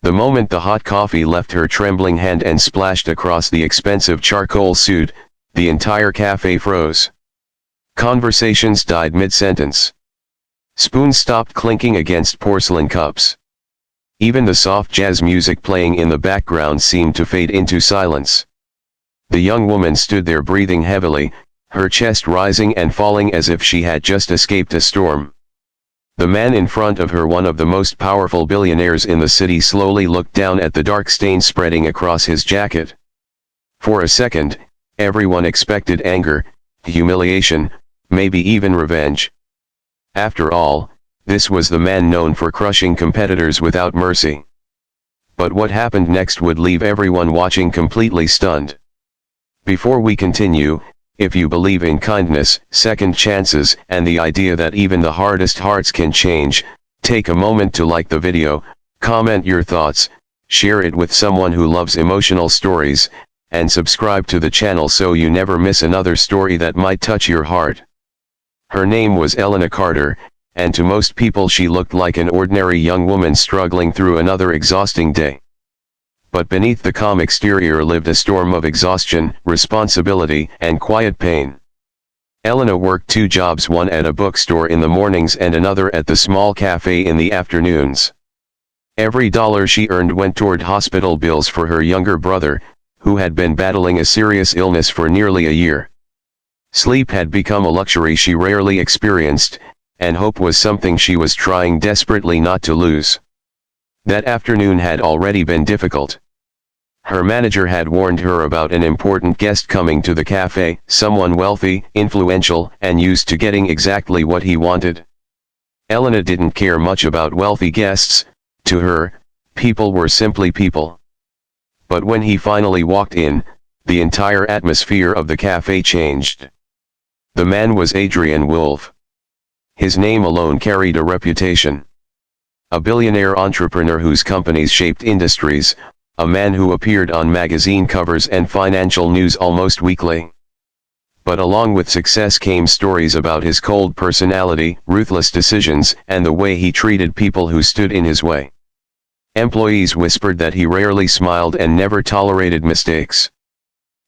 The moment the hot coffee left her trembling hand and splashed across the expensive charcoal suit, the entire cafe froze. Conversations died mid-sentence. Spoons stopped clinking against porcelain cups. Even the soft jazz music playing in the background seemed to fade into silence. The young woman stood there breathing heavily, her chest rising and falling as if she had just escaped a storm. The man in front of her, one of the most powerful billionaires in the city, slowly looked down at the dark stain spreading across his jacket. For a second, everyone expected anger, humiliation, maybe even revenge. After all, this was the man known for crushing competitors without mercy. But what happened next would leave everyone watching completely stunned. Before we continue, if you believe in kindness, second chances, and the idea that even the hardest hearts can change, take a moment to like the video, comment your thoughts, share it with someone who loves emotional stories, and subscribe to the channel so you never miss another story that might touch your heart. Her name was Elena Carter, and to most people she looked like an ordinary young woman struggling through another exhausting day. But beneath the calm exterior lived a storm of exhaustion, responsibility, and quiet pain. Elena worked 2 jobs, one at a bookstore in the mornings and another at the small cafe in the afternoons. Every dollar she earned went toward hospital bills for her younger brother, who had been battling a serious illness for nearly a year. Sleep had become a luxury she rarely experienced, and hope was something she was trying desperately not to lose. That afternoon had already been difficult. Her manager had warned her about an important guest coming to the cafe, someone wealthy, influential, and used to getting exactly what he wanted. Elena didn't care much about wealthy guests. To her, people were simply people. But when he finally walked in, the entire atmosphere of the cafe changed. The man was Adrian Wolfe. His name alone carried a reputation. A billionaire entrepreneur whose companies shaped industries, a man who appeared on magazine covers and financial news almost weekly. But along with success came stories about his cold personality, ruthless decisions, and the way he treated people who stood in his way. Employees whispered that he rarely smiled and never tolerated mistakes.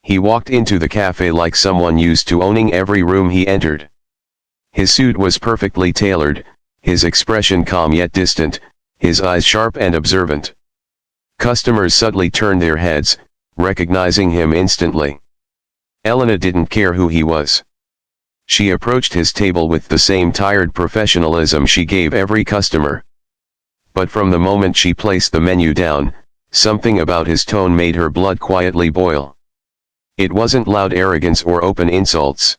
He walked into the cafe like someone used to owning every room he entered. His suit was perfectly tailored, his expression calm yet distant, his eyes sharp and observant. Customers subtly turned their heads, recognizing him instantly. Elena didn't care who he was. She approached his table with the same tired professionalism she gave every customer. But from the moment she placed the menu down, something about his tone made her blood quietly boil. It wasn't loud arrogance or open insults.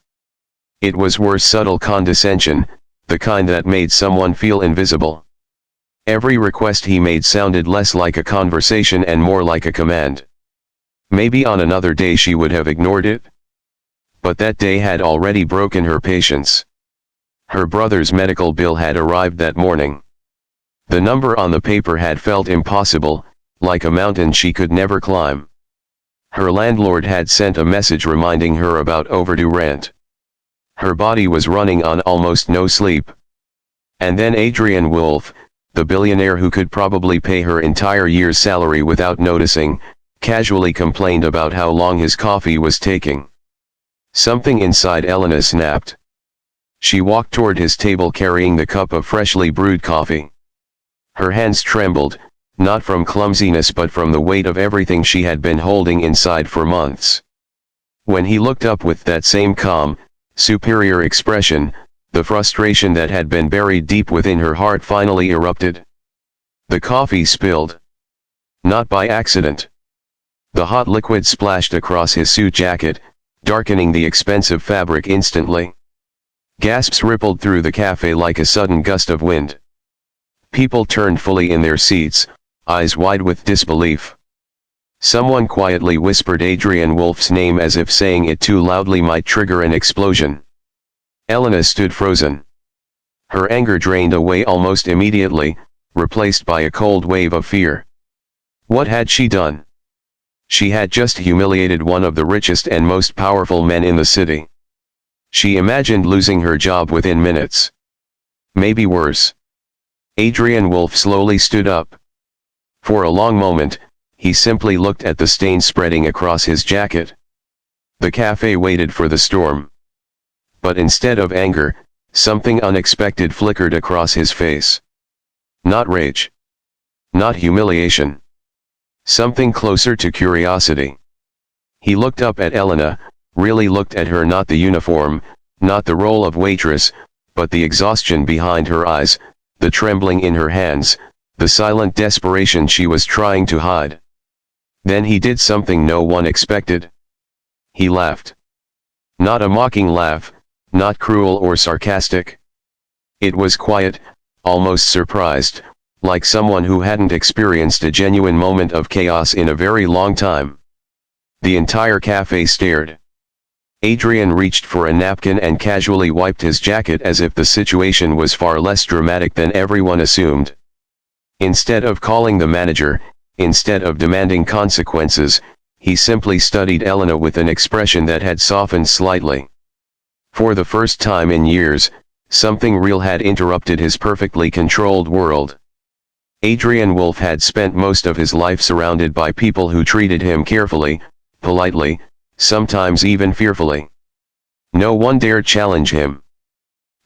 It was worse, subtle condescension, the kind that made someone feel invisible. Every request he made sounded less like a conversation and more like a command. Maybe on another day she would have ignored it. But that day had already broken her patience. Her brother's medical bill had arrived that morning. The number on the paper had felt impossible, like a mountain she could never climb. Her landlord had sent a message reminding her about overdue rent. Her body was running on almost no sleep. And then Adrian Wolfe, the billionaire who could probably pay her entire year's salary without noticing, casually complained about how long his coffee was taking. Something inside Elena snapped. She walked toward his table carrying the cup of freshly brewed coffee. Her hands trembled, not from clumsiness but from the weight of everything she had been holding inside for months. When he looked up with that same calm, superior expression, the frustration that had been buried deep within her heart finally erupted. The coffee spilled. Not by accident. The hot liquid splashed across his suit jacket, darkening the expensive fabric instantly. Gasps rippled through the cafe like a sudden gust of wind. People turned fully in their seats, eyes wide with disbelief. Someone quietly whispered Adrian Wolfe's name as if saying it too loudly might trigger an explosion. Elena stood frozen. Her anger drained away almost immediately, replaced by a cold wave of fear. What had she done? She had just humiliated one of the richest and most powerful men in the city. She imagined losing her job within minutes. Maybe worse. Adrian Wolfe slowly stood up. For a long moment, he simply looked at the stain spreading across his jacket. The cafe waited for the storm. But instead of anger, something unexpected flickered across his face. Not rage. Not humiliation. Something closer to curiosity. He looked up at Elena, really looked at her, not the uniform, not the role of waitress, but the exhaustion behind her eyes, the trembling in her hands, the silent desperation she was trying to hide. Then he did something no one expected. He laughed. Not a mocking laugh, not cruel or sarcastic. It was quiet, almost surprised, like someone who hadn't experienced a genuine moment of chaos in a very long time. The entire cafe stared. Adrian reached for a napkin and casually wiped his jacket as if the situation was far less dramatic than everyone assumed. Instead of calling the manager, instead of demanding consequences, he simply studied Elena with an expression that had softened slightly. For the first time in years, something real had interrupted his perfectly controlled world. Adrian Wolfe had spent most of his life surrounded by people who treated him carefully, politely, sometimes even fearfully. No one dared challenge him.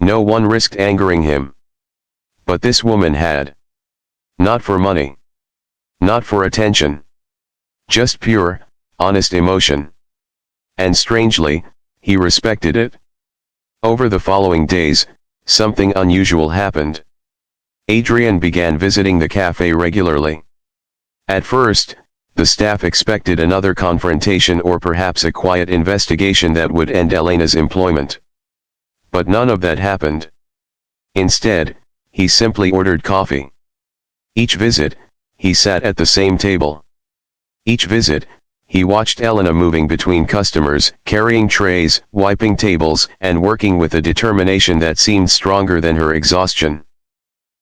No one risked angering him. But this woman had. Not for money. Not for attention. Just pure, honest emotion. And strangely, he respected it. Over the following days, something unusual happened. Adrian began visiting the cafe regularly. At first, the staff expected another confrontation or perhaps a quiet investigation that would end Elena's employment. But none of that happened. Instead, he simply ordered coffee. Each visit, he sat at the same table. Each visit, he watched Elena moving between customers, carrying trays, wiping tables, and working with a determination that seemed stronger than her exhaustion.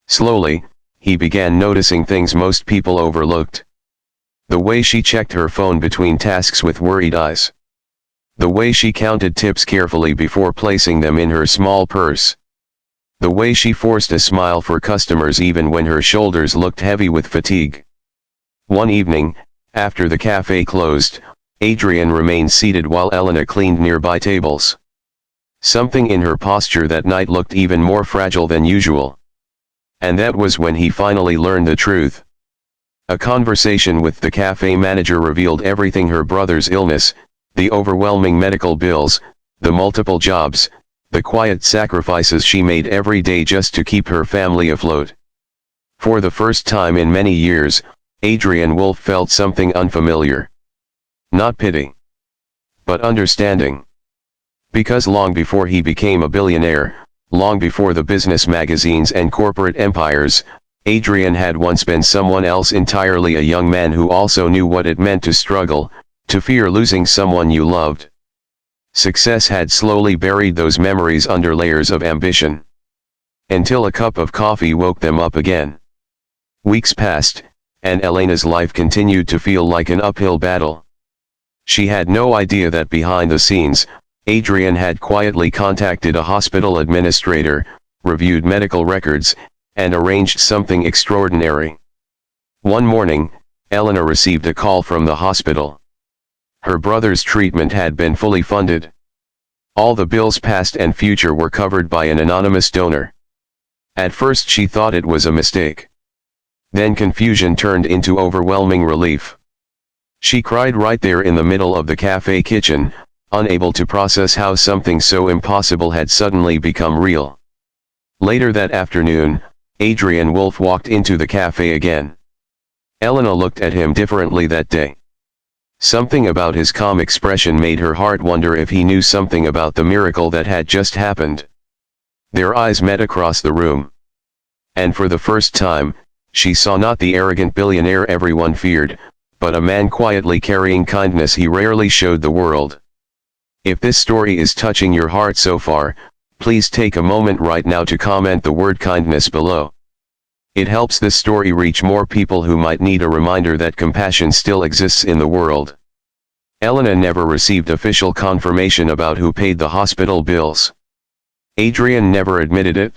Slowly, he began noticing things most people overlooked. The way she checked her phone between tasks with worried eyes. The way she counted tips carefully before placing them in her small purse. The way she forced a smile for customers even when her shoulders looked heavy with fatigue. One evening, after the cafe closed, Adrian remained seated while Elena cleaned nearby tables. Something in her posture that night looked even more fragile than usual. And that was when he finally learned the truth. A conversation with the cafe manager revealed everything: her brother's illness, the overwhelming medical bills, the multiple jobs, the quiet sacrifices she made every day just to keep her family afloat. For the first time in many years, Adrian Wolfe felt something unfamiliar. Not pity, but understanding. Because long before he became a billionaire, long before the business magazines and corporate empires, Adrian had once been someone else entirely: a young man who also knew what it meant to struggle, to fear losing someone you loved. Success had slowly buried those memories under layers of ambition. Until a cup of coffee woke them up again. Weeks passed, and Elena's life continued to feel like an uphill battle. She had no idea that behind the scenes, Adrian had quietly contacted a hospital administrator, reviewed medical records, and arranged something extraordinary. One morning, Elena received a call from the hospital. Her brother's treatment had been fully funded. All the bills past and future were covered by an anonymous donor. At first she thought it was a mistake. Then confusion turned into overwhelming relief. She cried right there in the middle of the cafe kitchen, unable to process how something so impossible had suddenly become real. Later that afternoon, Adrian Wolfe walked into the cafe again. Elena looked at him differently that day. Something about his calm expression made her heart wonder if he knew something about the miracle that had just happened. Their eyes met across the room. And for the first time, she saw not the arrogant billionaire everyone feared, but a man quietly carrying kindness he rarely showed the world. If this story is touching your heart so far, please take a moment right now to comment the word kindness below. It helps this story reach more people who might need a reminder that compassion still exists in the world. Elena never received official confirmation about who paid the hospital bills. Adrian never admitted it.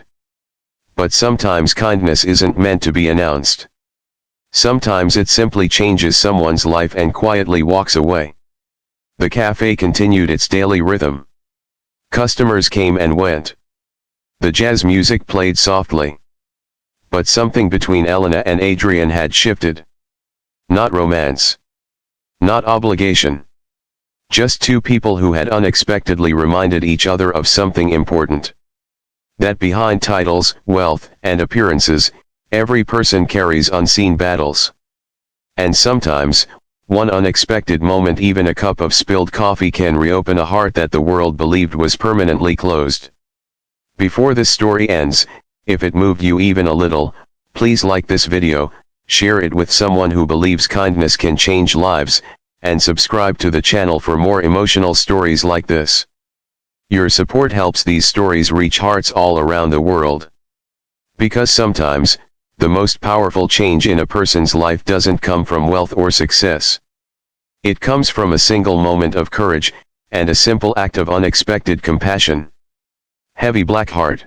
But sometimes kindness isn't meant to be announced. Sometimes it simply changes someone's life and quietly walks away. The cafe continued its daily rhythm. Customers came and went. The jazz music played softly. But something between Elena and Adrian had shifted. Not romance. Not obligation. Just two people who had unexpectedly reminded each other of something important. That behind titles, wealth, and appearances, every person carries unseen battles. And sometimes, one unexpected moment, even a cup of spilled coffee, can reopen a heart that the world believed was permanently closed. Before this story ends, if it moved you even a little, please like this video, share it with someone who believes kindness can change lives, and subscribe to the channel for more emotional stories like this. Your support helps these stories reach hearts all around the world. Because sometimes, the most powerful change in a person's life doesn't come from wealth or success. It comes from a single moment of courage, and a simple act of unexpected compassion. Heavy Black Heart.